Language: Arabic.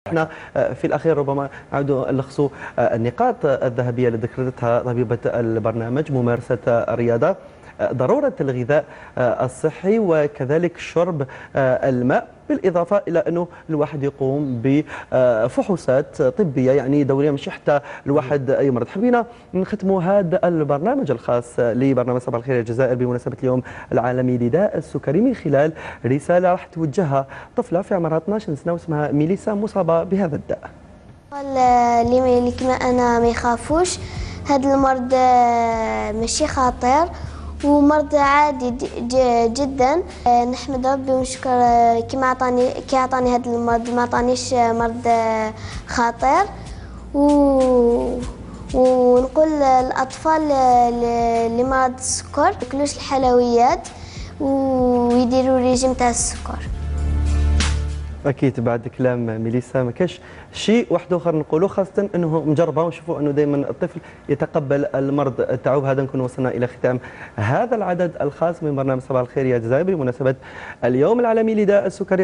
احنا في الأخير ربما نعود نلخص النقاط الذهبية اللي ذكرتها طبيبة البرنامج: ممارسة الرياضة، ضرورة الغذاء الصحي، وكذلك شرب الماء، بالإضافة إلى أنه الواحد يقوم بفحوصات طبية يعني دورية، مش حتى الواحد يمرض. حبينا نختموا هذا البرنامج الخاص لبرنامج صباح الخير يا الجزائر بمناسبة اليوم العالمي لداء السكري من خلال رسالة راح توجهها طفلة في عمرها 12 سنة واسمها ميليسا، مصابة بهذا الداء. قال اللي كما انا ما يخافوش. هذا المرض ماشي خطير ومرض عادي جدا. نحمد ربي ونشكر كي عطاني هذا المرض، ما عطانيش مرض خطير. ونقول للاطفال اللي مرض السكر ياكلوش الحلويات ويديروا ريجيم تاع السكر. اكيد بعد كلام ميليسا ما كاش شيء واحد اخر نقولوا، خاصه انه مجربه ونشوفوا انه دائما الطفل يتقبل المرض تاعو. بهذا نكون وصلنا الى ختام هذا العدد الخاص من برنامج صباح الخير يا الجزائر بمناسبه اليوم العالمي لداء السكري.